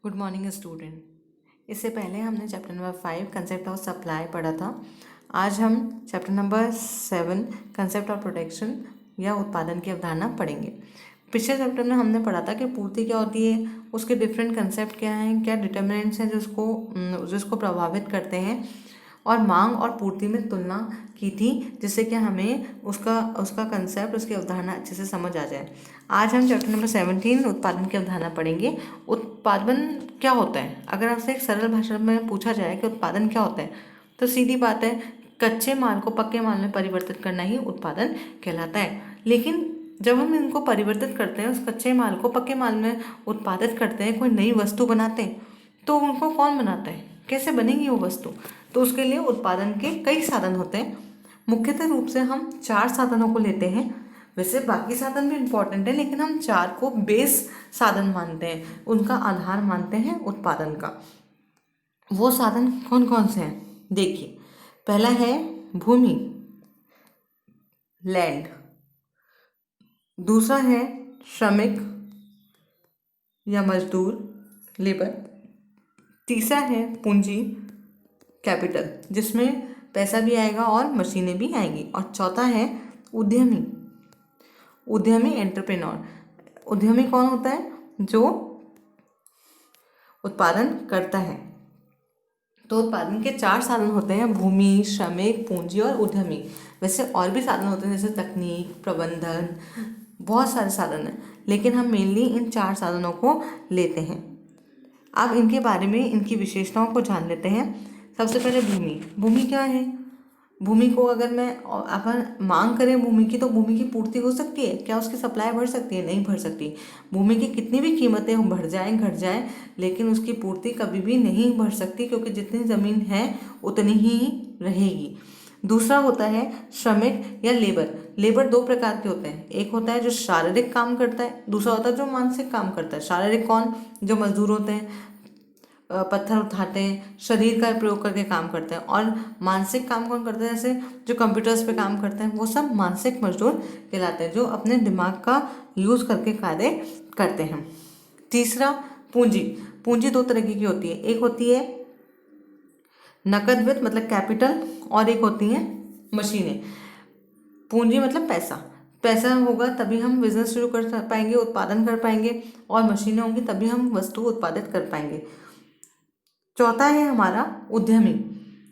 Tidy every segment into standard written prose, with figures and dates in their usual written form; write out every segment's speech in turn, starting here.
Good morning student. इससे पहले हमने chapter number 5 concept of supply पढ़ा था। आज हम chapter number 7 concept of production या उत्पादन की अवधारणा पढ़ेंगे। पिछले चैप्टर में हमने पढ़ा था कि पूर्ति क्या होती है, उसके डिफरेंट कंसेप्ट क्या हैं, क्या डिटर्मिनेंट्स हैं जिसको प्रभावित करते हैं, और मांग और पूर्ति में तुलना की थी, जिससे कि हमें उसका कंसेप्ट, उसकी अवधारणा अच्छे से समझ आ जाए। आज हम चैप्टर नंबर 17 उत्पादन की अवधारणा पढ़ेंगे। उत्पादन क्या होता है? अगर आपसे एक सरल भाषा में पूछा जाए कि उत्पादन क्या होता है, तो सीधी बात है, कच्चे माल को पक्के माल में परिवर्तित करना ही उत्पादन कहलाता है। लेकिन जब हम इनको परिवर्तित करते हैं, उस कच्चे माल को पक्के माल में उत्पादित करते हैं, कोई नई वस्तु बनाते हैं, तो उनको कौन बनाता है, कैसे बनेगी वो वस्तु? तो उसके लिए उत्पादन के कई साधन होते हैं। मुख्यतः रूप से हम 4 साधनों को लेते हैं। वैसे बाकी साधन भी इम्पोर्टेंट है, लेकिन हम 4 को बेस साधन मानते हैं, उनका आधार मानते हैं उत्पादन का। वो साधन कौन कौन से हैं? देखिए, पहला है भूमि, लैंड। दूसरा है श्रमिक या मजदूर, लेबर। तीसरा है पूंजी, कैपिटल, जिसमें पैसा भी आएगा और मशीनें भी आएंगी। और चौथा है उद्यमी, एंटरप्रेन्योर। उद्यमी कौन होता है? जो उत्पादन करता है। तो उत्पादन के 4 साधन होते हैं: भूमि, श्रमिक, पूंजी और उद्यमी। वैसे और भी साधन होते हैं, जैसे तकनीक, प्रबंधन, बहुत सारे साधन हैं, लेकिन हम मेनली इन 4 साधनों को लेते हैं। अब इनके बारे में, इनकी विशेषताओं को जान लेते हैं। सबसे पहले भूमि क्या है? भूमि को अगर अपन मांग करें भूमि की, तो भूमि की पूर्ति हो सकती है क्या? उसकी सप्लाई बढ़ सकती है? नहीं बढ़ सकती। भूमि की कितनी भी कीमतें बढ़ जाएं, घट जाएं, लेकिन उसकी पूर्ति कभी भी नहीं बढ़ सकती, क्योंकि जितनी ज़मीन है उतनी ही रहेगी। दूसरा होता है श्रमिक या लेबर 2 प्रकार के होते हैं। एक होता है जो शारीरिक काम करता है, दूसरा होता है जो मानसिक काम करता है। शारीरिक कौन? जो मजदूर होते हैं, पत्थर उठाते हैं, शरीर का प्रयोग करके काम करते हैं। और मानसिक काम कौन करते हैं? जैसे जो कंप्यूटर्स पे काम करते हैं, वो सब मानसिक मजदूर कहलाते हैं, जो अपने दिमाग का यूज़ करके कार्य करते हैं। तीसरा पूंजी 2 तरीके की होती है। एक होती है नकद वित्त, मतलब कैपिटल, और एक होती है मशीनें। पूंजी मतलब पैसा होगा तभी हम बिजनेस शुरू कर पाएंगे, उत्पादन कर पाएंगे, और मशीनें होंगी तभी हम वस्तु उत्पादित कर पाएंगे। चौथा है हमारा उद्यमी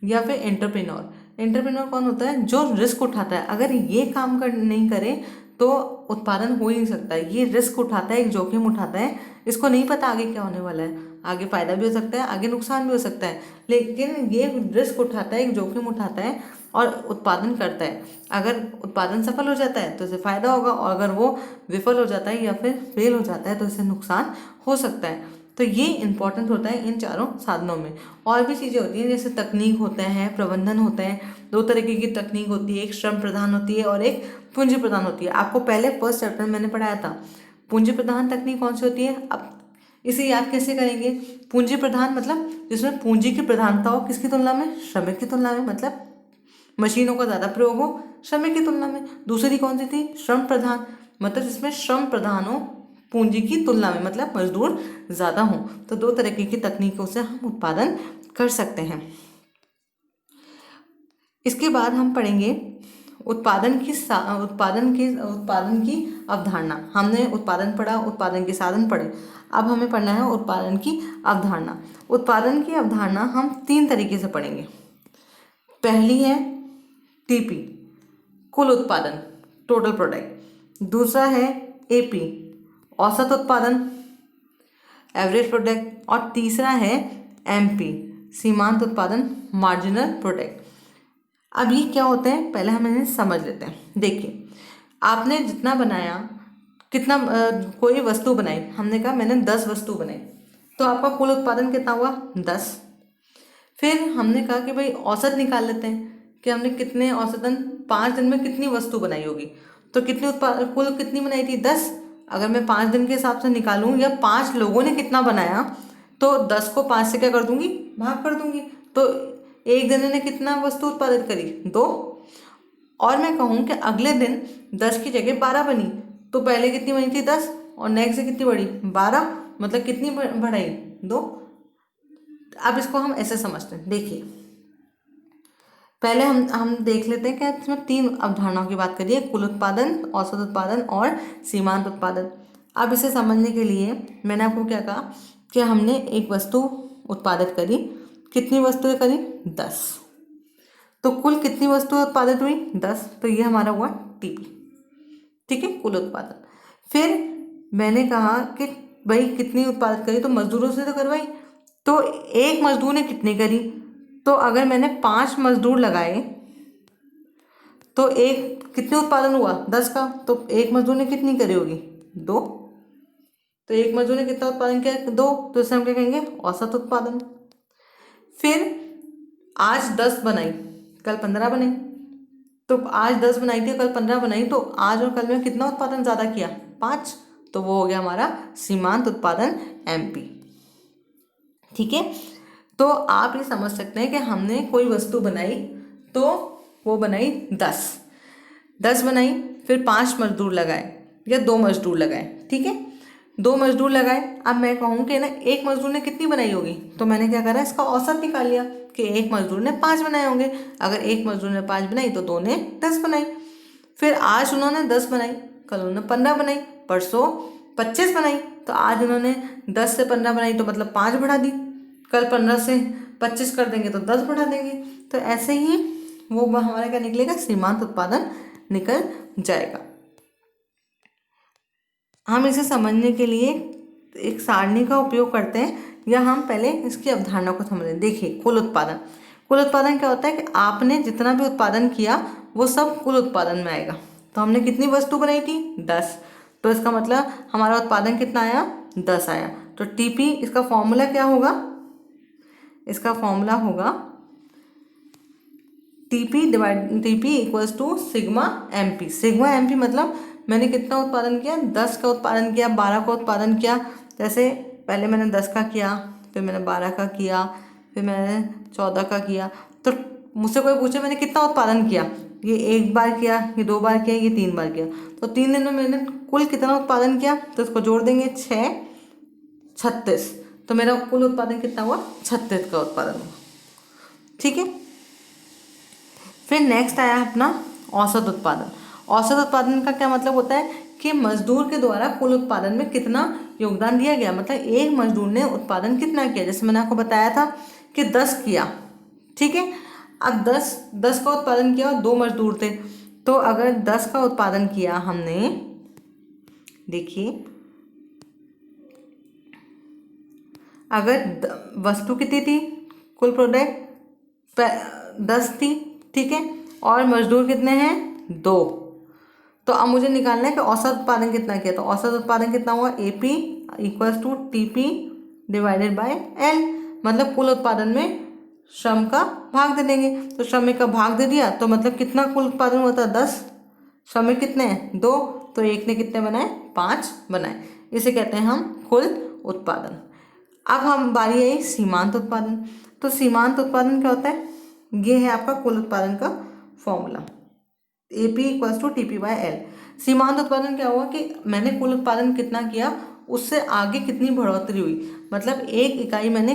या फिर एंटरप्रेन्योर कौन होता है? जो रिस्क उठाता है। अगर ये काम नहीं करे तो उत्पादन हो ही नहीं सकता। ये रिस्क उठाता है, एक जोखिम उठाता है। इसको नहीं पता आगे क्या होने वाला है, आगे फायदा भी हो सकता है, आगे नुकसान भी हो सकता है, लेकिन ये रिस्क उठाता है, एक जोखिम उठाता है और उत्पादन करता है। अगर उत्पादन सफल हो जाता है तो इसे फायदा होगा, और अगर वो विफल हो जाता है या फिर फेल हो जाता है तो इसे नुकसान हो सकता है। तो ये इंपॉर्टेंट होता है इन 4 साधनों में। और भी चीज़ें होती हैं, जैसे तकनीक होता है, प्रबंधन होता है। 2 तरीके की तकनीक होती है, एक श्रम प्रधान होती है और एक पूंजी प्रधान होती है। आपको पहले फर्स्ट चैप्टर में मैंने पढ़ाया था। पूंजी प्रधान तकनीक कौन सी होती है? अब इसे याद कैसे करेंगे? पूंजी प्रधान मतलब जिसमें पूंजी की प्रधानता हो, किसकी तुलना में? श्रमिक की तुलना में, मतलब मशीनों का ज़्यादा प्रयोग हो श्रमिक की तुलना में। दूसरी कौन सी थी? श्रम प्रधान, मतलब जिसमें श्रम प्रधान हो पूंजी की तुलना में, मतलब मजदूर ज़्यादा हो। तो 2 तरीके की तकनीकों से हम उत्पादन कर सकते हैं। इसके बाद हम पढ़ेंगे उत्पादन की अवधारणा। हमने उत्पादन पढ़ा, उत्पादन के साधन पढ़े, अब हमें पढ़ना है उत्पादन की अवधारणा। उत्पादन की अवधारणा हम 3 तरीके से पढ़ेंगे। पहली है टीपी, कुल उत्पादन, टोटल प्रोडक्ट। दूसरा है एपी, औसत उत्पादन, एवरेज प्रोडक्ट। और तीसरा है एमपी, सीमांत उत्पादन, मार्जिनल प्रोडक्ट। अब ये क्या होते हैं, पहले हम इन्हें समझ लेते हैं। देखिए, आपने जितना बनाया, कोई वस्तु बनाई, हमने कहा मैंने 10 वस्तु बनाई, तो आपका कुल उत्पादन कितना हुआ? 10। फिर हमने कहा कि भाई औसत निकाल लेते हैं कि हमने कितने औसतन 5 दिन में कितनी वस्तु बनाई होगी। तो कुल कितनी बनाई थी? 10। अगर मैं 5 दिन के हिसाब से निकालूं, या 5 लोगों ने कितना बनाया, तो 10 को 5 से क्या कर दूंगी? भाग कर दूंगी। तो एक जने ने कितना वस्तु उत्पादित करी? 2। और मैं कहूँ कि अगले दिन 10 की जगह 12 बनी, तो पहले कितनी बनी थी? 10, और नेक्स्ट से कितनी बढ़ी? 12, मतलब कितनी बढ़ाई, 2। अब इसको हम ऐसे समझते हैं, देखिए पहले हम देख लेते हैं कि इसमें 3 अवधारणाओं की बात करिए, कुल उत्पादन, औसत उत्पादन और सीमांत उत्पादन। अब इसे समझने के लिए मैंने आपको क्या कहा कि हमने एक वस्तु उत्पादित करी, कितनी वस्तुएं करी, 10। तो कुल कितनी वस्तुएं उत्पादित हुई, 10, तो ये हमारा हुआ टीपी, ठीक है, कुल उत्पादन। फिर मैंने कहा कि भाई कितनी उत्पादित करी, तो मजदूरों से तो करवाई, तो एक मजदूर ने कितनी करी, तो अगर मैंने 5 मजदूर लगाए तो एक कितने उत्पादन हुआ, 10 का, तो एक मजदूर ने कितनी करी होगी, 2। तो एक मजदूर ने कितना उत्पादन किया, 2, तो इसे हम क्या कहेंगे, औसत उत्पादन। फिर आज 10 बनाई, कल 15 बनाई, तो आज 10 बनाई थी, कल 15 बनाई, तो आज और कल में कितना उत्पादन ज़्यादा किया, 5, तो वो हो गया हमारा सीमांत उत्पादन MP, ठीक है। तो आप ये समझ सकते हैं कि हमने कोई वस्तु बनाई तो वो बनाई 10 बनाई, फिर 5 मजदूर लगाए या 2 मजदूर लगाए, ठीक है, 2 मजदूर लगाए। अब मैं कहूँ कि ना एक मजदूर ने कितनी बनाई होगी, तो मैंने क्या करा, इसका औसत निकाल लिया कि एक मजदूर ने 5 बनाए होंगे। अगर एक मजदूर ने 5 बनाई तो 2 ने 10 बनाई। फिर आज उन्होंने 10 बनाई, कल उन्होंने 15 बनाई, परसों 25 बनाई, तो आज उन्होंने 10 से 15 बनाई तो मतलब 5 बढ़ा दी, कल 15 से 25 कर देंगे तो 10 बढ़ा देंगे। तो ऐसे ही वो हमारा क्या निकलेगा, सीमांत उत्पादन निकल जाएगा। हम इसे समझने के लिए एक सारणी का उपयोग करते हैं, या हम पहले इसकी अवधारणा को समझ लें। देखिए कुल उत्पादन, कुल उत्पादन क्या होता है कि आपने जितना भी उत्पादन किया वो सब कुल उत्पादन में आएगा। तो हमने कितनी वस्तु बनाई थी, 10, तो इसका मतलब हमारा उत्पादन कितना आया, 10 आया। तो टीपी, इसका फॉर्मूला क्या होगा, इसका फॉर्मूला होगा TP equals to sigma MP। Sigma MP मतलब मैंने कितना उत्पादन किया, 10 का उत्पादन किया, 12 का उत्पादन किया। जैसे पहले मैंने 10 का किया, फिर मैंने 12 का किया, फिर मैंने 14 का किया। तो मुझसे कोई पूछे मैंने कितना उत्पादन किया, ये 1 बार किया, ये 2 बार किया, ये 3 बार किया, तो 3 दिन में मैंने कुल कितना उत्पादन किया, तो इसको जोड़ देंगे, 6, 36, तो मेरा कुल उत्पादन कितना हुआ, 36 का उत्पादन हुआ, ठीक है। फिर नेक्स्ट आया अपना औसत उत्पादन। औसत उत्पादन का क्या मतलब होता है कि मजदूर के द्वारा कुल उत्पादन में कितना योगदान दिया गया, मतलब एक मजदूर ने उत्पादन कितना किया। जैसे मैंने आपको बताया था कि 10 किया, ठीक है। अब 10 का उत्पादन किया और 2 मजदूर थे, तो अगर 10 का उत्पादन किया हमने, देखिए अगर वस्तु कितनी थी, कुल प्रोडक्ट 10 थी, ठीक है, और मजदूर कितने हैं, 2, तो अब मुझे निकालना है कि औसत उत्पादन कितना किया। तो औसत उत्पादन कितना हुआ, AP equals to TP divided by L, मतलब कुल उत्पादन में श्रम का भाग दे देंगे। तो श्रमिक का भाग दे दिया, तो मतलब कितना कुल उत्पादन हुआ था, 10, श्रमिक कितने हैं, 2, तो एक ने कितने बनाए, 5 बनाए। इसे कहते हैं हम कुल उत्पादन। अब हम बारी आई सीमांत उत्पादन। तो सीमांत उत्पादन क्या होता है, ये है आपका कुल उत्पादन का formula, AP equals to TP by L। सीमांत उत्पादन क्या हुआ कि मैंने कुल उत्पादन कितना किया, उससे आगे कितनी बढ़ोतरी हुई, मतलब एक इकाई मैंने,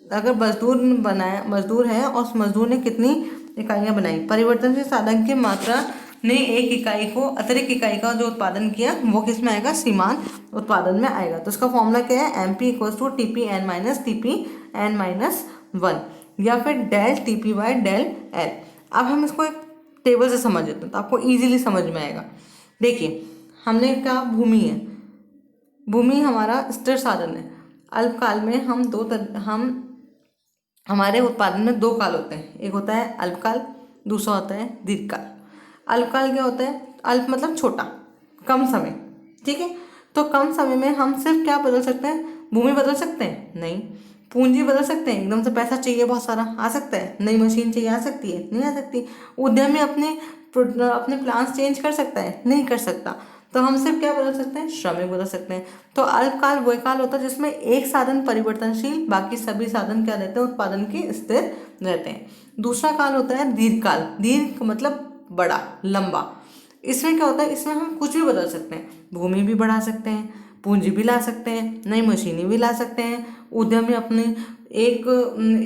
अगर मजदूर है और उस मजदूर ने कितनी इकाइयाँ बनाई, परिवर्तनशील साधन की मात्रा ने एक इकाई को, अतिरिक्त इकाई का जो उत्पादन किया वो किस में आएगा, सीमांत उत्पादन में आएगा। तो इसका फॉर्मूला क्या है, MP equals to TPN minus TPN minus 1, या फिर del TP by del L। अब हम इसको एक टेबल से समझ लेते हैं तो आपको इजीली समझ में आएगा। देखिए हमने कहा भूमि है, भूमि हमारा स्थिर साधन है। अल्पकाल में हम हमारे उत्पादन में 2 काल होते हैं, एक होता है अल्पकाल, दूसरा होता है दीर्घकाल। अल्पकाल क्या होता है, अल्प मतलब छोटा, कम समय, ठीक है। तो कम समय में हम सिर्फ क्या बदल सकते हैं, भूमि बदल सकते हैं, नहीं। पूंजी बदल सकते हैं, एकदम से पैसा चाहिए बहुत सारा, आ सकता है। नई मशीन चाहिए, आ सकती है, नहीं आ सकती। उद्यमी अपने प्लान्स चेंज कर सकता है, नहीं कर सकता। तो हम सिर्फ क्या बदल सकते हैं, श्रमिक बदल सकते हैं। तो अल्पकाल वह काल होता है जिसमें एक साधन परिवर्तनशील, बाकी सभी साधन क्या रहते हैं, उत्पादन के स्थिर रहते हैं। दूसरा काल होता है दीर्घकाल। दीर्घ मतलब बड़ा, लंबा। इसमें क्या होता है, इसमें हम कुछ भी बदल सकते हैं, भूमि भी बढ़ा सकते हैं, पूंजी भी ला सकते हैं, नई मशीनें भी ला सकते हैं। उद्यमी अपनी एक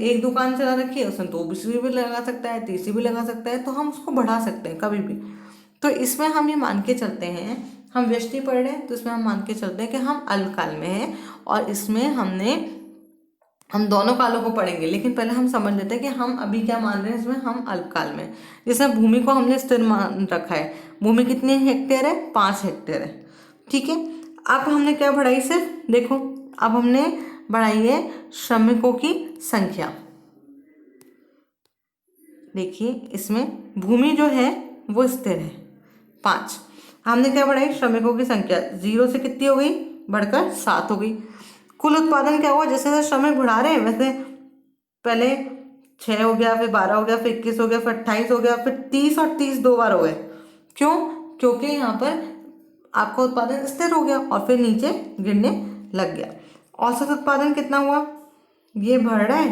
एक दुकान चला रखी है, उसमें दूसरी भी लगा सकता है, तीसरी भी लगा सकता है, तो हम उसको बढ़ा सकते हैं कभी भी। तो इसमें हम ये मान के चलते हैं, हम व्यष्टि पढ़ रहे हैं तो इसमें हम मान के चलते हैं कि हम अल्पकाल में हैं, और इसमें हम दोनों कालों को पढ़ेंगे, लेकिन पहले हम समझ लेते हैं कि हम अभी क्या मान रहे हैं। इसमें हम अल्पकाल में, जैसे भूमि को हमने स्थिर मान रखा है। भूमि कितनी हेक्टेयर है? 5 हेक्टेयर है। ठीक है, अब हमने क्या बढ़ाई? सिर्फ देखो, अब हमने बढ़ाई है श्रमिकों की संख्या। देखिए, इसमें भूमि जो है वो स्थिर है 5, हमने क्या बढ़ाई? श्रमिकों की संख्या 0 से कितनी हो गई? बढ़कर 7 हो गई। कुल उत्पादन क्या हुआ? जैसे जैसे श्रमिक बढ़ा रहे हैं वैसे पहले 6 हो गया, फिर 12 हो गया, फिर 21 हो गया, फिर 28 हो गया, फिर 30, और 30 2 बार हो गए। क्यों? क्योंकि यहाँ पर आपका उत्पादन स्थिर हो गया और फिर नीचे गिरने लग गया। औसत उत्पादन कितना हुआ? ये बढ़ रहा है,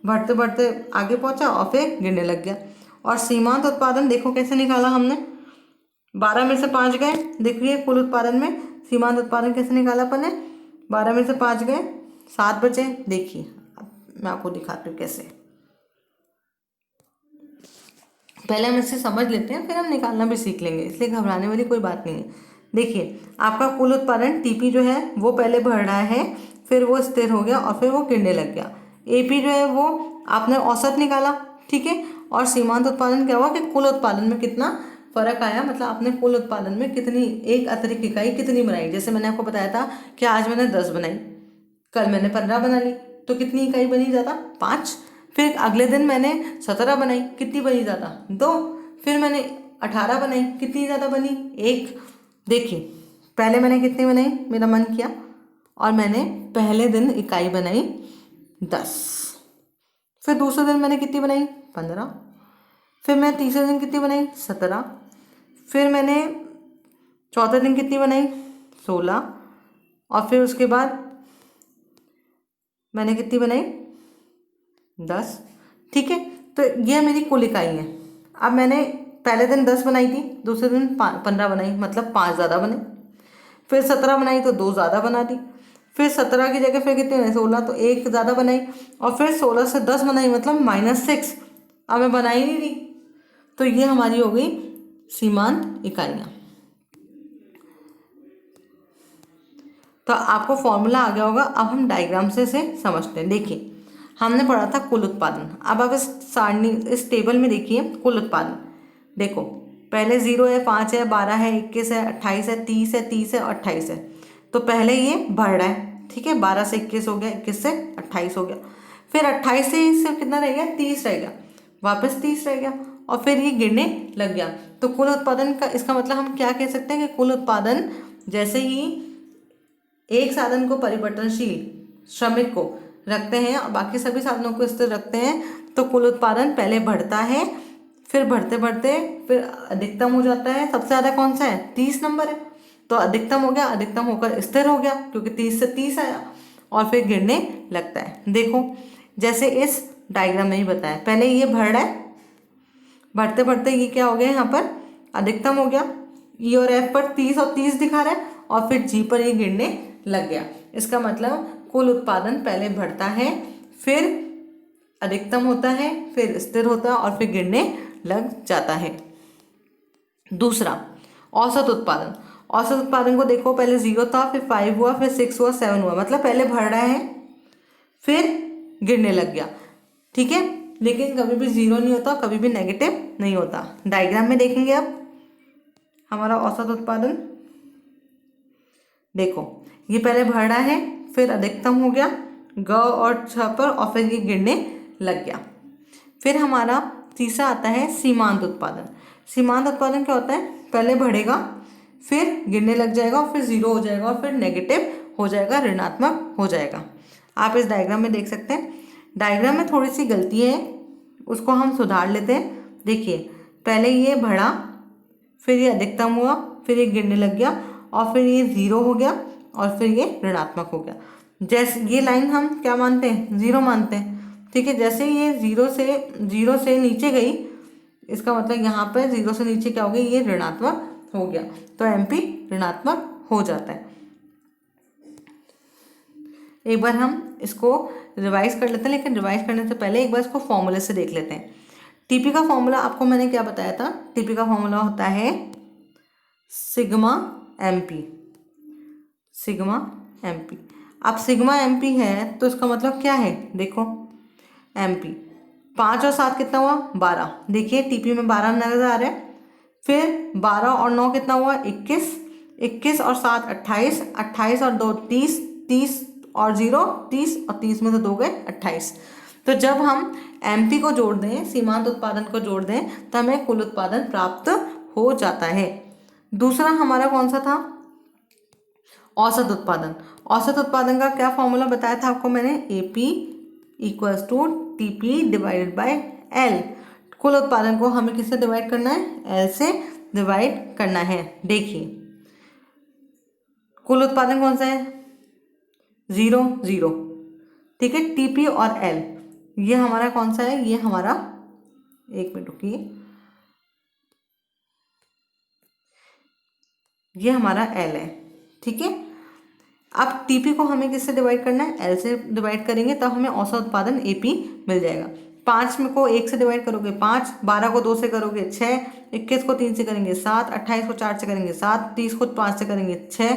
बढ़ते बढ़ते आगे पहुंचा और फिर गिरने लग गया। और सीमांत उत्पादन देखो कैसे निकाला हमने, 12 में से 5 गए। देखिए कुल उत्पादन में सीमांत उत्पादन कैसे निकाला अपन ने, 12 में से 5 गए, 7 बचे। देखिए अब मैं आपको दिखाती हूँ कैसे। पहले हम इसे समझ लेते हैं, फिर हम निकालना भी सीख लेंगे, इसलिए घबराने वाली कोई बात नहीं है। देखिए आपका कुल उत्पादन टीपी जो है वो पहले बढ़ रहा है, फिर वो स्थिर हो गया और फिर वो गिरने लग गया। एपी जो है वो आपने औसत निकाला, ठीक है। और सीमांत उत्पादन क्या हुआ कि कुल उत्पादन में कितना फर्क आया, मतलब आपने कुल उत्पादन में कितनी एक अतिरिक्त इकाई कितनी बनाई। जैसे मैंने आपको बताया था कि आज मैंने 10 बनाई, कल मैंने 15 बना ली, तो कितनी इकाई बनी ज़्यादा? 5। फिर अगले दिन मैंने 17 बनाई, कितनी बनी ज़्यादा? 2। फिर मैंने 18 बनाई, कितनी ज़्यादा बनी? 1। देखिए पहले मैंने कितनी बनाई, मेरा मन किया, और मैंने पहले दिन इकाई बनाई 10। फिर दूसरे दिन मैंने कितनी बनाई? 15। फिर मैं तीसरे दिन कितनी बनाई? 17। फिर मैंने चौथे दिन कितनी बनाई? 16। और फिर उसके बाद मैंने कितनी बनाई? 10। ठीक है, तो ये मेरी कुल इकाई है। अब मैंने पहले दिन 10 बनाई थी, दूसरे दिन 15 बनाई, मतलब 5 ज़्यादा बने। फिर 17 बनाई तो 2 ज़्यादा बना दी। फिर 17 की जगह फिर कितनी बनाई? 16, तो 1 ज़्यादा बनाई। और फिर 16 से 10 बनाई, मतलब -6। अब मैं बना ही नहीं रही, तो ये हमारी हो गई सीमांत इकाइयाँ। तो आपको फॉर्मूला आ गया होगा। अब हम डायग्राम से इसे समझते हैं। देखिए हमने पढ़ा था कुल उत्पादन, अब आप इस सारणी इस टेबल में देखिए कुल उत्पादन। देखो पहले 0 है, 5 है, 12 है, 21 है, 28 है, 30 है, 30 है और 28 है। तो पहले ये बढ़ रहा है, ठीक है, 12 से 21 हो गया, 21 से 28 हो गया, फिर 28 से सिर्फ कितना रह गया? 30 रह गया, वापस 30 रह गया, और फिर ये गिरने लग गया। तो कुल उत्पादन का इसका मतलब हम क्या कह सकते हैं कि कुल उत्पादन जैसे ही एक साधन को परिवर्तनशील श्रमिक को रखते हैं और बाकी सभी साधनों को स्थिर रखते हैं, तो कुल उत्पादन पहले बढ़ता है, फिर बढ़ते बढ़ते फिर अधिकतम हो जाता है। सबसे ज़्यादा कौन सा है? 30 नंबर है, तो अधिकतम हो गया, अधिकतम होकर स्थिर हो गया क्योंकि 30 से 30 आया, और फिर गिरने लगता है। देखो जैसे इस डायग्राम में ही बताया, पहले ये बढ़ रहा है, बढ़ते बढ़ते ये क्या हो गया? यहाँ पर अधिकतम हो गया, ई और एफ पर 30 और 30 दिखा रहा है, और फिर जी पर ये गिरने लग गया। इसका मतलब कुल उत्पादन पहले बढ़ता है, फिर अधिकतम होता है, फिर स्थिर होता है और फिर गिरने लग जाता है। दूसरा औसत उत्पादन। औसत उत्पादन को देखो, पहले 0 था, फिर 5 हुआ, फिर 6 हुआ, 7 हुआ, मतलब पहले बढ़ रहा है फिर गिरने लग गया, ठीक है। लेकिन कभी भी 0 नहीं होता, कभी भी नेगेटिव नहीं होता। डायग्राम में देखेंगे अब हमारा औसत उत्पादन। देखो ये पहले बढ़ रहा है, फिर अधिकतम हो गया ग और छ पर, और फिर ये गिरने लग गया। फिर हमारा तीसरा आता है सीमांत उत्पादन। सीमांत उत्पादन क्या होता है? पहले बढ़ेगा, फिर गिरने लग जाएगा, और फिर 0 हो जाएगा, और फिर नेगेटिव हो जाएगा, ऋणात्मक हो जाएगा। आप इस डायग्राम में देख सकते हैं। डायग्राम में थोड़ी सी गलती है, उसको हम सुधार लेते हैं। देखिए पहले ये बढ़ा, फिर ये अधिकतम हुआ, फिर ये गिरने लग गया, और फिर ये 0 हो गया, और फिर ये ऋणात्मक हो गया। जैसे ये लाइन हम क्या मानते हैं? 0 मानते हैं, ठीक है। जैसे ये 0 से नीचे गई, इसका मतलब यहाँ पर 0 से नीचे क्या हो गया? ये ऋणात्मक हो गया, तो एमपी ऋणात्मक हो जाता है। एक बार हम इसको रिवाइज कर लेते हैं, लेकिन रिवाइज करने से पहले एक बार इसको फॉर्मूले से देख लेते हैं। टीपी का फॉर्मूला आपको मैंने क्या बताया था? टीपी का फॉर्मूला होता है सिग्मा एमपी, सिग्मा एमपी। अब सिग्मा एमपी है तो इसका मतलब क्या है? देखो एमपी 5 और 7 कितना हुआ? 12। देखिए टीपी में 12 नजर आ रहा है। फिर 12 और 9 कितना हुआ? 21। 21 और 7 28, 28 और 2 30, 30 और 0 30, और 30 में से 2 गए 28। तो जब हम एमपी को जोड़ दें, सीमांत उत्पादन को जोड़ दें, तो हमें कुल उत्पादन प्राप्त हो जाता है। दूसरा हमारा कौन सा था? औसत उत्पादन। औसत उत्पादन का क्या फॉर्मूला बताया था आपको मैंने? AP equals to TP divided by L. कुल उत्पादन को हमें किससे डिवाइड करना है? एल से डिवाइड करना है। देखिए कुल उत्पादन कौन सा है? 0 0, ठीक है। टीपी और एल ये हमारा कौन सा है? ये हमारा, एक मिनट रुकिए, ये हमारा एल है, ठीक है। अब टीपी को हमें किससे डिवाइड करना है? एल से डिवाइड करेंगे तब हमें औसत उत्पादन एपी मिल जाएगा। 5 में को 1 से डिवाइड करोगे 5, 12 को 2 से करोगे 6, 21 को 3 से करेंगे 7, 28 को 4 से करेंगे 7, 30 को 5 से करेंगे 6,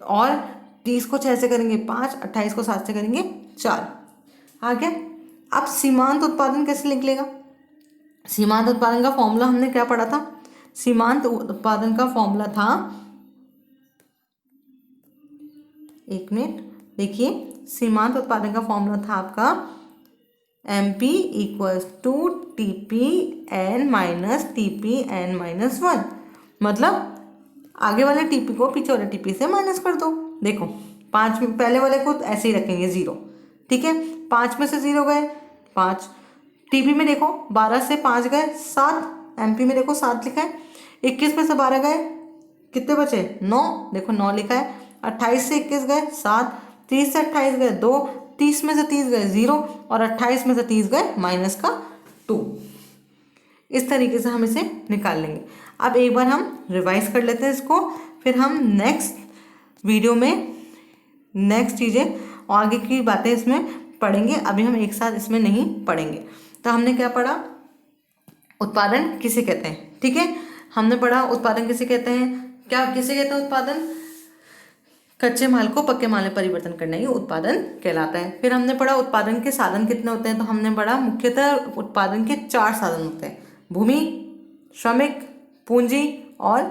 और 30 को 6 से करेंगे 5, 28 को 7 से करेंगे 4। आ गया। अब सीमांत उत्पादन कैसे निकलेगा? सीमांत उत्पादन का फॉर्मूला हमने क्या पढ़ा था? सीमांत उत्पादन का फॉर्मूला था, एक मिनट देखिए, सीमांत उत्पादन का फॉर्मूला था आपका MP equals to TP N minus TP N minus 1। मतलब आगे वाले टीपी को पीछे वाले टीपी से माइनस कर दो। देखो 5 में पहले वाले को ऐसे ही रखेंगे 0, ठीक है। 5 में से 0 गए 5। टीपी में देखो 12 से 5 गए 7, एमपी में देखो 7 लिखा है। 21 में से 12 गए, कितने बचे? 9, देखो 9 लिखा है। 28 से 21 गए 7, 30 से 28 गए 2, 30 में से 30 गए 0, और 28 में से 30 गए माइनस का 2। इस तरीके से हम इसे निकाल लेंगे। अब एक बार हम रिवाइज कर लेते हैं इसको, फिर हम नेक्स्ट वीडियो में नेक्स्ट चीज़ें और आगे की बातें इसमें पढ़ेंगे। अभी हम एक साथ इसमें नहीं पढ़ेंगे। तो हमने क्या पढ़ा? उत्पादन किसे कहते हैं, ठीक है। हमने पढ़ा उत्पादन किसे कहते हैं, क्या किसे कहते हैं उत्पादन? कच्चे माल को पक्के माल में परिवर्तन करना ही उत्पादन कहलाता है। फिर हमने पढ़ा उत्पादन के साधन कितने होते हैं। तो हमने पढ़ा मुख्यतः उत्पादन के 4 साधन होते हैं: भूमि, श्रमिक, पूंजी और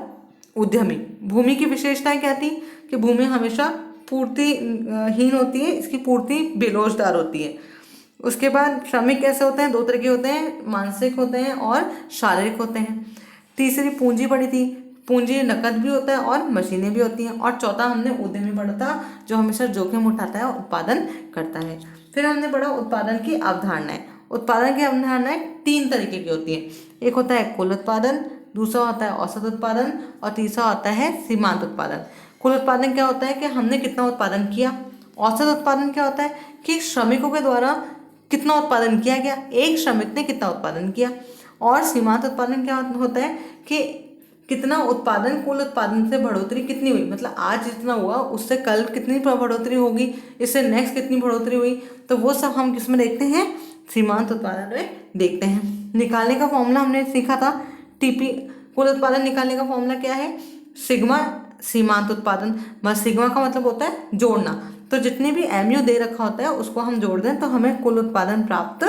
उद्यमी। भूमि की विशेषताएं क्या थी? कि भूमि हमेशा पूर्तिहीन होती है, इसकी पूर्ति बेलोजदार होती है। उसके बाद श्रमिक कैसे होते हैं? 2 तरह के होते हैं, मानसिक होते हैं और शारीरिक होते हैं। तीसरी पूंजी पढ़ी थी, पूंजी नकद भी होता है और मशीनें भी होती हैं। और चौथा हमने उद्यमी पढ़ा था, जो हमेशा जोखिम उठाता है और उत्पादन करता है। फिर हमने पढ़ा उत्पादन की अवधारणाएं। उत्पादन की अवधारणाएं 3 तरीके की होती हैं। एक होता है कुल उत्पादन, दूसरा होता है औसत उत्पादन, और तीसरा होता है सीमांत उत्पादन। कुल उत्पादन क्या होता है कि हमने कितना उत्पादन किया। औसत उत्पादन क्या होता है कि श्रमिकों के द्वारा कितना उत्पादन किया गया, एक श्रमिक ने कितना उत्पादन किया। और सीमांत उत्पादन क्या होता है कि कितना उत्पादन, कुल उत्पादन से बढ़ोतरी कितनी हुई, मतलब आज जितना हुआ उससे कल कितनी बढ़ोतरी होगी, इससे नेक्स्ट कितनी बढ़ोतरी हुई। तो वो सब हम किस में देखते हैं? सीमांत उत्पादन में देखते हैं। निकालने का फॉर्मूला हमने सीखा था टीपी। कुल उत्पादन निकालने का फॉर्मूला क्या है? सिग्मा सीमांत उत्पादन। बस सिग्मा का मतलब होता है जोड़ना। तो जितने भी एमयू दे रखा होता है उसको हम जोड़ दें तो हमें कुल उत्पादन प्राप्त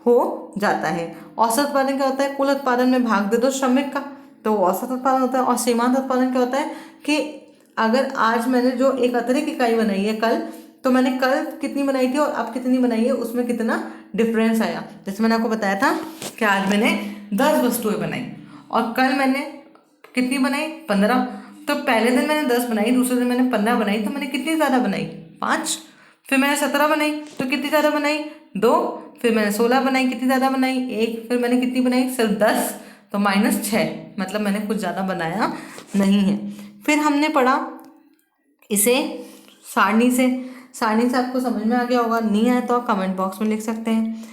हो जाता है। औसत उत्पादन क्या होता है? कुल उत्पादन में भाग दे दो श्रमिक का, तो औसत उत्पादन होता है। और सीमांत उत्पादन क्या होता है कि अगर आज मैंने जो एक अतिरिक्त इकाई बनाई है कल, तो मैंने कल कितनी बनाई थी और अब कितनी बनाई है, उसमें कितना डिफरेंस आया। जैसे मैंने आपको बताया था कि आज मैंने 10 वस्तुएं बनाई और कल मैंने कितनी बनाई? 15। तो पहले दिन मैंने 10 बनाई, दूसरे दिन मैंने 15 बनाई, तो मैंने कितनी ज़्यादा बनाई? 5। फिर मैंने 17 बनाई, तो कितनी ज़्यादा बनाई? 2। फिर मैंने 16 बनाई, कितनी ज़्यादा बनाई? 1। फिर मैंने कितनी बनाई? सिर्फ 10, तो -6, मतलब मैंने कुछ ज़्यादा बनाया नहीं है। फिर हमने पढ़ा इसे सारणी से। सारणी से आपको समझ में आ गया होगा, नहीं आया तो आप कमेंट बॉक्स में लिख सकते हैं।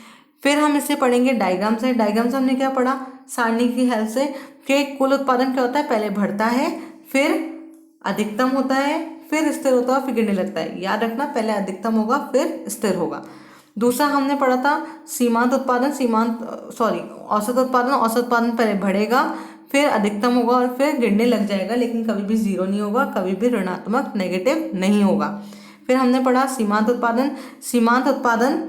फिर हम इसे पढ़ेंगे डायग्राम से। डायग्राम से हमने क्या पढ़ा सारणी की हेल्प से कि कुल उत्पादन क्या होता है? पहले बढ़ता है, फिर अधिकतम होता है, फिर स्थिर होता है, फिर गिरने लगता है। याद रखना, पहले अधिकतम होगा फिर स्थिर होगा। दूसरा हमने पढ़ा था सीमांत उत्पादन, औसत उत्पादन पहले बढ़ेगा, फिर अधिकतम होगा और फिर गिरने लग जाएगा, लेकिन कभी भी जीरो नहीं होगा, कभी भी ऋणात्मक नेगेटिव नहीं होगा। फिर हमने पढ़ा सीमांत उत्पादन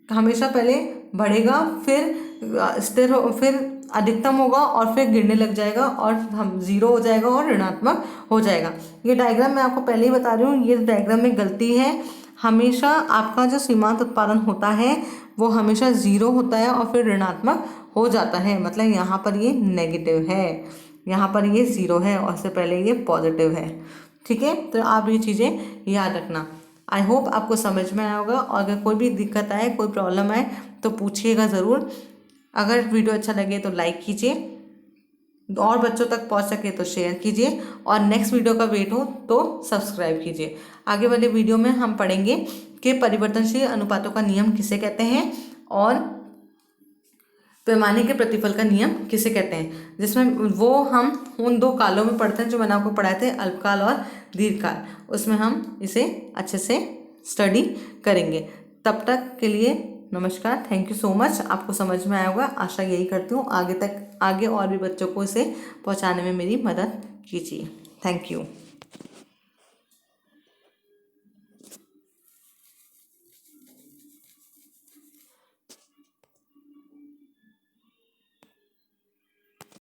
हमेशा पहले बढ़ेगा, फिर स्थिर हो, फिर अधिकतम होगा और फिर गिरने लग जाएगा और हम जीरो हो जाएगा और ऋणात्मक हो जाएगा। ये डायग्राम मैं आपको पहले ही बता रही हूँ, ये डायग्राम में गलती है। हमेशा आपका जो सीमांत उत्पादन होता है वो हमेशा जीरो होता है और फिर ऋणात्मक हो जाता है, मतलब यहाँ पर ये नेगेटिव है, यहाँ पर ये जीरो है और इससे पहले ये पॉजिटिव है। ठीक है, तो आप ये चीज़ें याद रखना। आई होप आपको समझ में आया होगा, और अगर कोई भी दिक्कत आए, कोई प्रॉब्लम आए तो पूछिएगा ज़रूर। अगर वीडियो अच्छा लगे तो लाइक कीजिए, और बच्चों तक पहुंच सके तो शेयर कीजिए, और नेक्स्ट वीडियो का वेट हो तो सब्सक्राइब कीजिए। आगे वाले वीडियो में हम पढ़ेंगे कि परिवर्तनशील अनुपातों का नियम किसे कहते हैं और पैमाने के प्रतिफल का नियम किसे कहते हैं, जिसमें वो हम उन 2 कालों में पढ़ते हैं जो मैंने आपको पढ़ाए थे, अल्पकाल और दीर्घकाल। उसमें हम इसे अच्छे से स्टडी करेंगे। तब तक के लिए नमस्कार, थैंक यू सो मच। आपको समझ में आया होगा, आशा यही करती हूँ। आगे और भी बच्चों को इसे पहुँचाने में मेरी मदद कीजिए। Thank you.